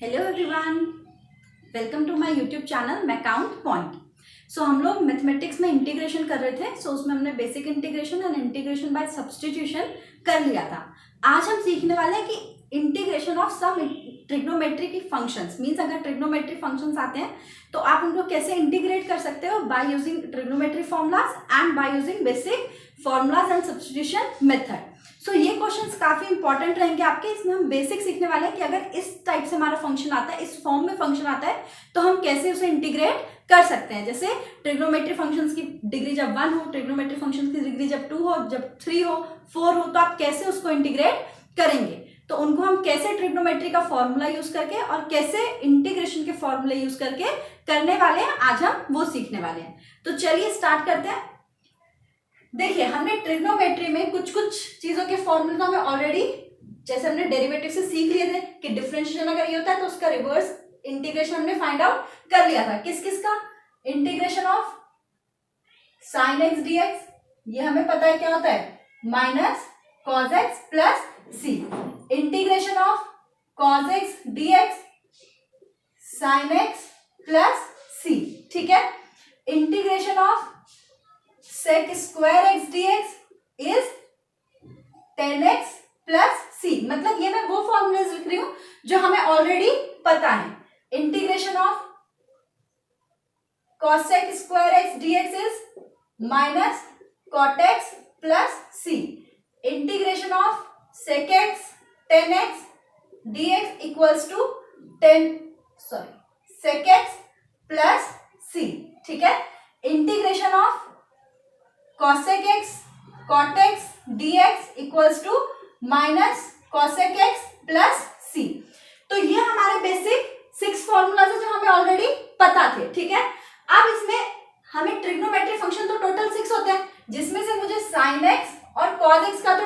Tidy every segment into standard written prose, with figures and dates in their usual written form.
Hello everyone, welcome to my YouTube channel my count point. So हम लोग mathematics में integration कर रहे थे। सो उसमें हमने basic integration and integration by substitution कर लिया था। आज हम सीखने वाले हैं कि integration of some trigonometric functions. Means अगर ट्रिग्नोमेट्रिक फंक्शंस आते हैं तो आप उनको कैसे इंटीग्रेट कर सकते हो by using trigonometric formulas and by using basic formulas and substitution method. So ये क्वेश्चंस काफी इंपॉर्टेंट रहेंगे आपके। इसमें हम बेसिक सीखने वाले हैं कि अगर इस टाइप से हमारा फंक्शन आता है, इस फॉर्म में फंक्शन आता है, तो हम कैसे उसे इंटीग्रेट कर सकते हैं। जैसे ट्रिग्नोमेट्रिक फंक्शंस की डिग्री जब 1 हो, ट्रिग्नोमेट्रिक फंक्शंस की डिग्री जब 2 हो, जब 3 हो, 4 हो, तो आप कैसे उसको इंटीग्रेट करेंगे। तो उनको हम कैसे ट्रिग्नोमेट्री का फॉर्मूला यूज करके और कैसे इंटीग्रेशन के फॉर्मूले यूज करके करने वाले हैं, आज हम वो सीखने वाले हैं। तो चलिए स्टार्ट करते हैं। देखिए, हमने ट्रिग्नोमेट्री में कुछ कुछ चीजों के फॉर्मूले तो हमें ऑलरेडी, जैसे हमने डेरिवेटिव से सीख लिए थे कि डिफरेंशिएशन अगर ये होता है तो उसका रिवर्स इंटीग्रेशन हमने फाइंड आउट कर लिया था। किस किस का? Integration of sine x dx, ये हमें पता है क्या होता है, minus cos x plus C. Integration of cos x dx sine x plus C, ठीक है। Integration of sec square x dx is 10x plus C. मतलब ये मैं वो फॉर्मूलाज लिख रही हूं जो हमें ऑलरेडी पता है। Integration of cos square x dx is minus cot x plus C. Integration of sec x 10x dx equals to sec x plus C, ठीक है। Integration of cosec x cot x dx equals to minus cosec x plus C. तो ये हमारे basic 6 formulas है जो हमें already पता थे, ठीक है। अब इसमें हमें ट्रिग्नोमेट्रिक फंक्शन तो टोटल 6 होते हैं, जिसमें से मुझे sin x और cos x का तो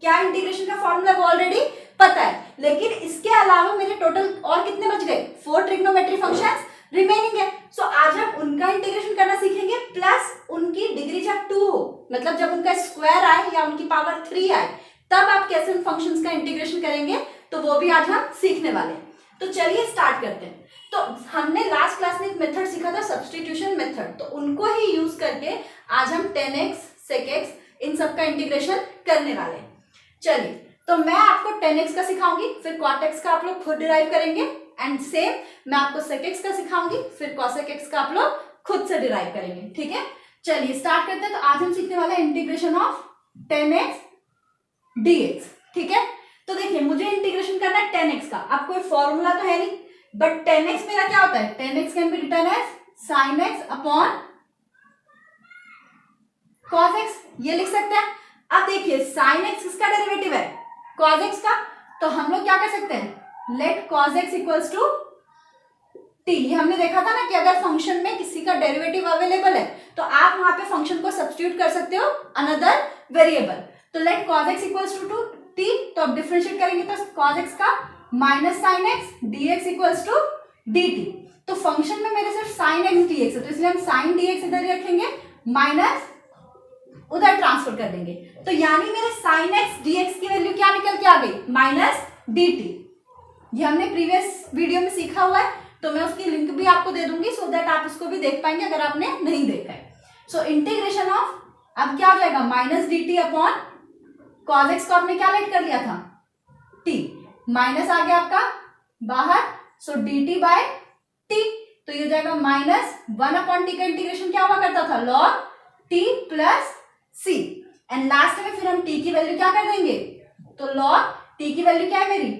क्या इंटीग्रेशन का फॉर्मूला वो ऑलरेडी पता है, लेकिन इसके अलावा मेरे टोटल और कितने बच गए, 4 ट्रिग्नोमेट्रिक फंक्शंस रिमेनिंग है। सो आज हम उनका इंटीग्रेशन करना सीखेंगे, प्लस उनकी डिग्री जब 2 हो, मतलब जब उनका स्क्वायर आए या उनकी पावर 3 आए, तब आप कैसे उन फंक्शंस का इंटीग्रेशन करेंगे, तो वो भी आज हम सीखने वाले हैं। तो चलिए स्टार्ट करते हैं। तो हमने लास्ट क्लास में एक मेथड सीखा था, सब्स्टिट्यूशन मेथड, तो उनको ही यूज करके आज हम 10x sec x इन सब का इंटीग्रेशन करने वाले हैं। चलिए, तो मैं आपको 10x का सिखाऊंगी, फिर cot x का आप लोग खुद डिराइव करेंगे, एंड सेम मैं आपको sec x का सिखाऊंगी, फिर cosec x का आप लोग खुद से डिराइव करेंगे, ठीक है। चलिए स्टार्ट करते हैं। तो आज हम सीखने वाले हैं इंटीग्रेशन ऑफ 10x dx, ठीक है। तो देखिए, मुझे इंटीग्रेशन करना है 10x का। अब कोई फॉर्मूला तो है नहीं, बट 10x मेरा क्या होता है, 10x can be written as sin x upon cos x, ये लिख सकते हैं। अब देखिए, sin x किसका डेरिवेटिव है, cos x का, तो हम लोग क्या कर सकते हैं, let cos x equals to t। ये हमने देखा था ना कि अगर फंक्शन में किसी का डेरिवेटिव अवेलेबल है तो आप वहां पे फंक्शन को सब्स्टिट्यूट कर सकते हो अनदर वेरिएबल। तो let cos x equals to t, तो अब डिफरेंशिएट करेंगे तो cos x का minus sin x dx equals to dt। तो फंक्शन में मेरे सिर्फ sin x dx है, तो इसलिए हम sin dx इधर ही रखेंगे, माइनस उधर ट्रांसफर कर देंगे। तो यानी मेरे sin x dx की वैल्यू क्या निकल के आ गई, माइनस dt। ये हमने प्रीवियस वीडियो में सीखा हुआ है, तो मैं उसकी लिंक भी आपको दे दूंगी, सो दैट आप उसको भी देख पाएंगे अगर आपने नहीं देखा है। सो इंटीग्रेशन ऑफ, अब क्या हो जाएगा, minus dt upon cos x को आपने क्या लेट कर लिया था, t, माइनस आ गया आपका बाहर, सो dt बाय t। तो ये हो जाएगा माइनस 1 अपॉन t का इंटीग्रेशन क्या हुआ करता था, log t plus c, and last में फिर हम t की वैल्यू क्या कर देंगे, तो log t की वैल्यू क्या है मेरी,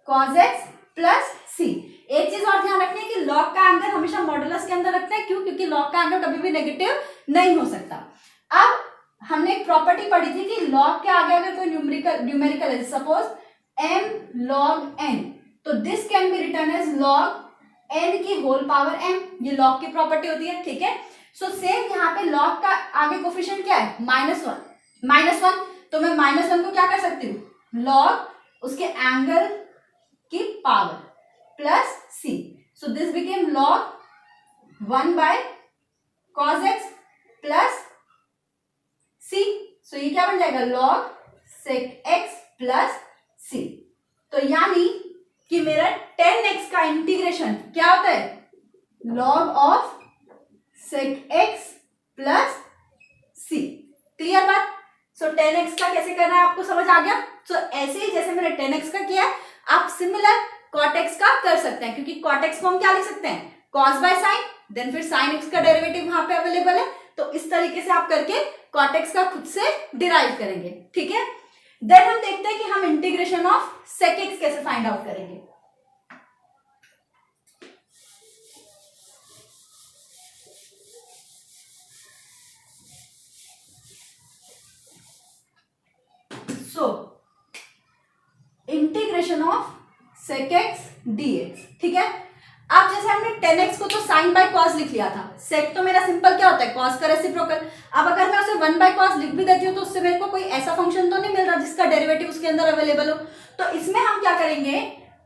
cos x प्लस c। एक चीज और ध्यान रखनी है कि log का एंगल हमेशा मॉडुलस के अंदर रखते हैं, क्यों, क्योंकि log का एंगल कभी भी नेगेटिव नहीं हो सकता। अब हमने एक प्रॉपर्टी पढ़ी थी कि log के आगे अगर कोई न्यूमेरिकल है, सपोज m log n, तो this can be written as log n की होल पावर m, ये log की प्रॉपर्टी होती है, ठीक है। सो सेम यहाँ पे log का आगे कोफिशिएंट क्या है, -1, तो मैं -1 को क्या कर सकती हूँ, log उसके एंगल की power plus c, so this became log 1 by cos x plus c। So ये क्या बन जाएगा, log sec x plus c। तो यानी कि मेरा 10x का इंटीग्रेशन क्या होता है, log of sec x plus c। Clear बात। सो 10x का कैसे करना है आपको समझ आ गया। सो ऐसे ही जैसे मैंने 10x का किया है, आप सिमिलर cot x का कर सकते हैं, क्योंकि cot x को हम क्या लिख सकते हैं, cos बाय साइन, देन फिर sin x का डेरिवेटिव वहां पे अवेलेबल है, तो इस तरीके से आप करके cot x का खुद से डिराइव करेंगे। ठीक है, देन हम देखते हैं कि हम इंटीग्रेशन ऑफ sec x कैसे फाइंड आउट करेंगे। Integration of sec x dx। ठीक है, अब जैसे हमने 10x को तो sin बाय cos लिख लिया था, sec तो मेरा सिंपल क्या होता है, cos का रेसिप्रोकल। अब अगर मैं उसे 1 बाय cos लिख भी देती हूँ तो उससे मेरे को कोई ऐसा फंक्शन तो नहीं मिल रहा जिसका डेरिवेटिव उसके अंदर अवेलेबल हो। तो इसमें हम क्या करेंगे,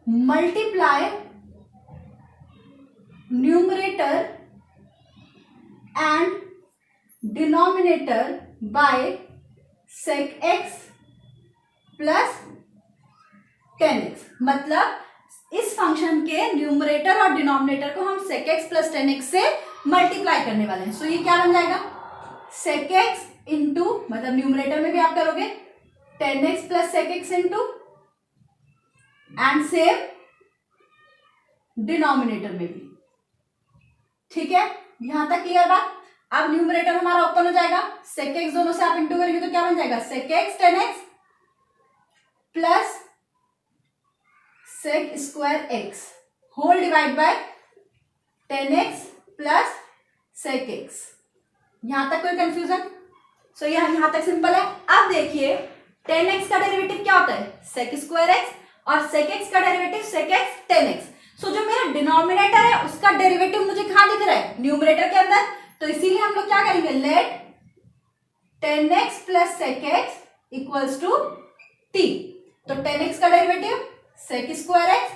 multiply numerator and denominator by sec x plus 10x। मतलब इस फंक्शन के न्यूमरेटर और डिनोमिनेटर को हम sec x प्लस 10x से मल्टीप्लाई करने वाले हैं। सो ये क्या बन जाएगा, sec x इंटू, मतलब न्यूमरेटर में भी आप करोगे 10x plus sec x into, and same denominator में भी। ठीक है, यहां तक क्लियर बात। अब न्यूमरेटर हमारा ओपन हो जाएगा, sec x दोनों से आप इंटू करेंगे तो क्या बन जाएगा, sec x 10x plus sec square x whole divide by 10x plus sec x। यहां तक कोई कंफ्यूजन। सो यहां तक सिंपल है। अब देखिए 10x का डेरिवेटिव क्या होता है, sec स्क्वायर x, और sec x का डेरिवेटिव sec x 10x। सो जो मेरा डिनोमिनेटर है उसका डेरिवेटिव मुझे कहां दिख रहा है, न्यूमरेटर के अंदर। तो इसीलिए हम लोग क्या करेंगे, let 10x plus sec x equals to t। तो 10x का derivative sec square x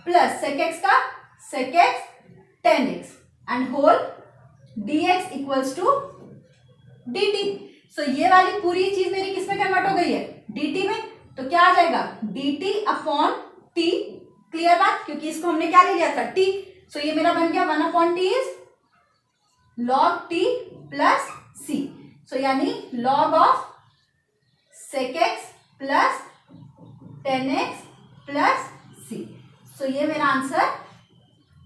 plus sec x का sec x 10x and whole dx equals to dt। So ये वाली पूरी चीज मेरी किस में कन्वर्ट हो गई है, dt में। तो क्या आ जाएगा, dt अपॉन t। क्लियर बात, क्योंकि इसको हमने क्या ले लिया था, t। सो ये मेरा बन गया 1 upon t is log t plus c। सो यानी log of sec x plus 10x plus c। So ये मेरा आंसर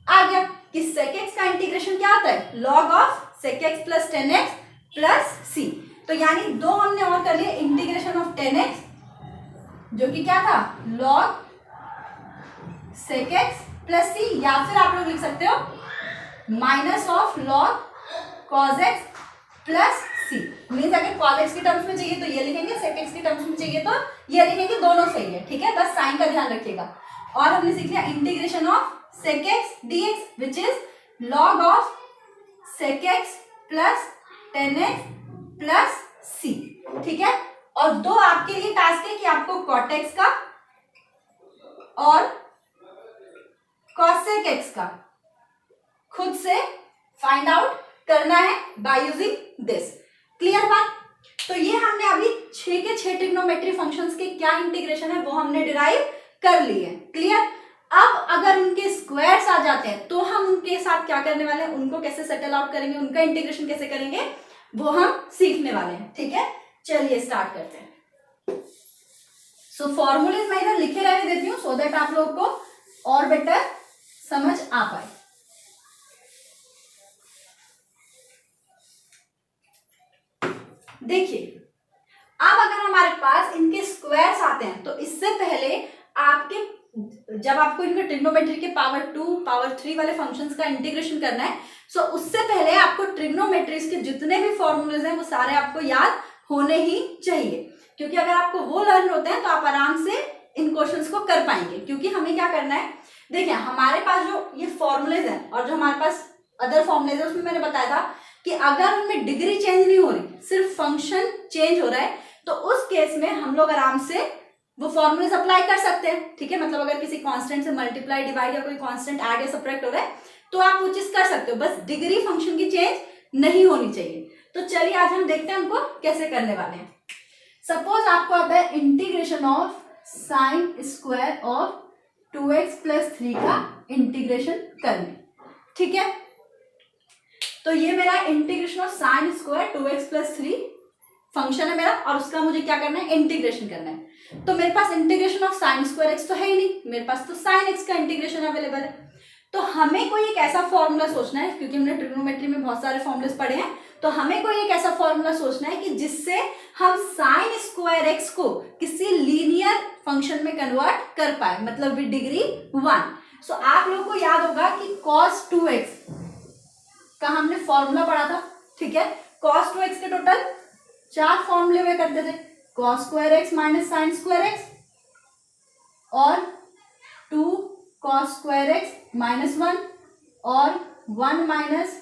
आ गया कि sec x का इंटीग्रेशन क्या होता है, log of sec x plus 10x plus c। तो यानी दो हमने और कर लिए, इंटीग्रेशन ऑफ 10x जो कि क्या था, log sec x plus c, या फिर आप लोग लिख सकते हो minus of log cos x plus c। Means अगर cos x की टर्म्स में चाहिए तो ये लिखेंगे, sec x की टर्म्स में चाहिए तो ये लिखेंगे, दोनों सही है। ठीक है, बस साइन का ध्यान रखिएगा। और हमने सीख लिया integration of sec x dx which is log of sec x plus 10x plus c। ठीक है, और दो आपके लिए टास्क है कि आपको cot x का और cosec x का खुद से फाइंड आउट करना है बाय यूजिंग दिस। क्लियर बात। तो ये हमने अभी 6 के 6 ट्रिग्नोमेट्री फंक्शंस के क्या इंटीग्रेशन है वो हमने डिराइव कर ली है। क्लियर। अब अगर उनके स्क्वायर्स आ जाते हैं तो हम उनके साथ क्या करने वाले हैं, उनको कैसे सेटल आउट करेंगे, उनका इंटीग्रेशन कैसे करेंगे वो हम सीखने वाले हैं। ठीक है, चलिए स्टार्ट करते हैं। सो फॉर्मूलेज मैं इधर लिखे रहने देती हूँ सो दैट आप लोग को और बेटर समझ आ पाए। देखिए अब अगर हमारे पास इनके स्क्वायर्स आते हैं तो इससे पहले आपके जब आपको इनके ट्रिग्नोमेट्री के पावर 2 पावर 3 वाले फंक्शंस का इंटीग्रेशन करना है, सो उससे पहले आपको ट्रिग्नोमेट्रीज के जितने भी फॉर्मूलेज हैं वो सारे आपको याद होने ही चाहिए, क्योंकि अगर आपको वो लर्न होते हैं तो आप आराम से इन क्वेश्चंस को कर पाएंगे। क्योंकि हमें क्या करना है, देखिए हमारे पास जो ये फॉर्मूलेज हैं और जो हमारे पास अदर फॉर्मूलेज है उसमें मैंने बताया था कि अगर उनमें डिग्री चेंज नहीं हो रही, सिर्फ फंक्शन चेंज हो रहा है, तो उस केस में हम लोग आराम से वो फॉर्मूलेज अप्लाई कर सकते हैं। ठीक है, मतलब अगर किसी कांस्टेंट से मल्टीप्लाई डिवाइड या कोई कांस्टेंट ऐड या सब्ट्रैक्ट हो रहा है तो आप वो चीज कर सकते हो, बस डिग्री फंक्शन की चेंज नहीं होनी चाहिए। तो चलिए आज हम देखते हैं उनको कैसे करने वाले हैं। सपोज आपको आता है integration of sine square of 2x plus 3 का इंटीग्रेशन करने। ठीक है, तो ये मेरा integration of sine square 2x plus 3 function है मेरा, और उसका मुझे क्या करना है, इंटीग्रेशन करना है। तो मेरे पास integration of sine square x तो है ही नहीं, मेरे पास तो साइन x का इंटीग्रेशन अवेलेबल है। तो हमें कोई एक ऐसा फॉर्मूला सोचना है, क्योंकि हमने ट्रिग्नोमेट्री में बहुत सारे फॉर्मूलेस पढ़े हैं, तो हमें कोई एक ऐसा फॉर्मूला सोचना है कि जिससे हम साइन स्क्वायर x को किसी लीनियर फंक्शन में कन्वर्ट कर पाए, मतलब विद डिग्री 1। सो आप लोगों को याद होगा कि cos 2x का हमने फॉर्मूला पढ़ा था। ठीक है, cos 2x के टोटल 4 फॉर्मूले हुए करते थे, cos square x minus sign square x, और 2 cos स्क्वायर x माइनस 1, और 1 माइनस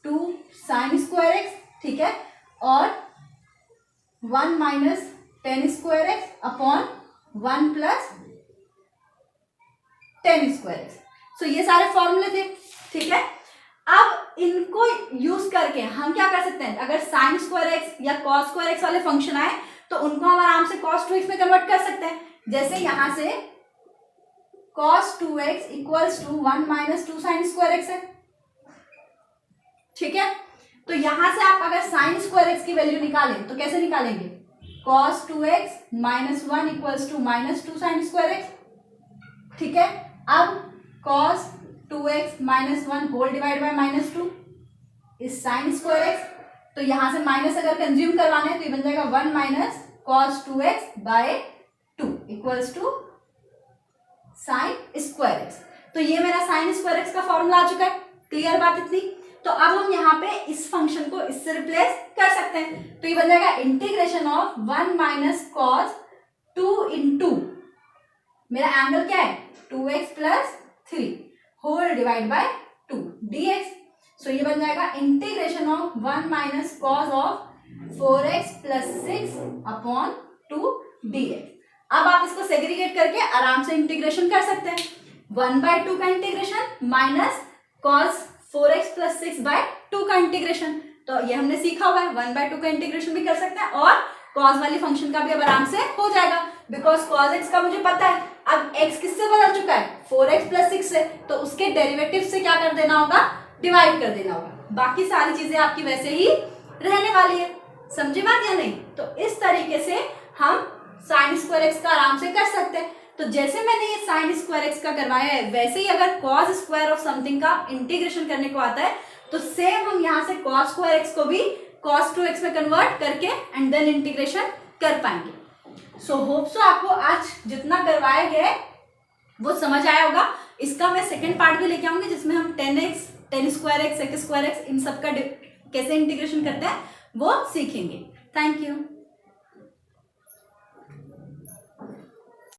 2 साइन स्क्वायर x। ठीक है, और 1 minus ten square x upon 1 plus ten square x। सो ये सारे फॉर्मूले थे। ठीक है, अब इनको यूज करके हम क्या कर सकते हैं, अगर साइन स्क्वायर एक्स या कॉस स्क्वायर एक्स वाले फंक्शन आए तो उनको हम आराम से cos 2x में कन्वर्ट कर सकते हैं। जैसे यहां से cos 2x equals to 1 minus 2 sine square x है। ठीक है, तो यहां से आप अगर साइन स्क्वायर एक्स की वैल्यू निकालें तो कैसे निकालेंगे, cos 2x minus 1 equals to minus 2 sine square x. ठीक है, अब cos 2x minus 1 whole divide by minus 2 इस साइन स्क्वायर एक्स। तो यहां से माइनस अगर कंज्यूम करवाना है तो ये बन जाएगा 1 minus cos 2x by 2 equals to sine square x. तो ये मेरा साइन स्क्वायर एक्स का फॉर्मूला आ चुका है। क्लियर बात इतनी? तो अब हम यहाँ पे इस फंक्शन को इससे रिप्लेस कर सकते हैं। तो ये बन जाएगा integration of 1 minus cos 2 into मेरा एंगल क्या है 2x plus 3 whole divide by 2 dx। So ये बन जाएगा integration of 1 minus cos of 4x plus 6 upon 2 dx। अब आप इसको सेग्रीगेट करके आराम से इंटीग्रेशन कर सकते हैं। 1/2 का integration minus cos 4x plus 6 by 2 का इंटीग्रेशन। तो ये हमने सीखा हुआ है, 1/2 का इंटीग्रेशन भी कर सकते हैं और कॉस वाली फंक्शन का भी अब आराम से हो जाएगा, बिकॉज कॉस x का मुझे पता है। अब x किससे बदल चुका है 4x प्लस 6 से, तो उसके डेरिवेटिव से क्या कर देना होगा, डिवाइड कर देना होगा। बाकी सारी चीजें आपकी वैसे ही रहने वाली है। समझे बात या नहीं? तो इस तरीके से हम साइन स्क्वायर एक्स का आराम से कर सकते हैं। तो जैसे मैंने ये साइन स्क्वायर एक्स का करवाया है, वैसे ही अगर कॉस स्क्वायर ऑफ समथिंग का इंटीग्रेशन करने को आता है तो सेम हम यहाँ से कॉस स्क्वायर एक्स को भी cos 2x में कन्वर्ट करके एंड देन इंटीग्रेशन कर पाएंगे। सो होप सो आपको आज जितना करवाया गया है वो समझ आया होगा। इसका मैं सेकंड पार्ट भी लेके आऊंगी जिसमें हम 10x, 10 square x, sec square x इन सब का कैसे इंटीग्रेशन करते हैं वो सीखेंगे। Thank you.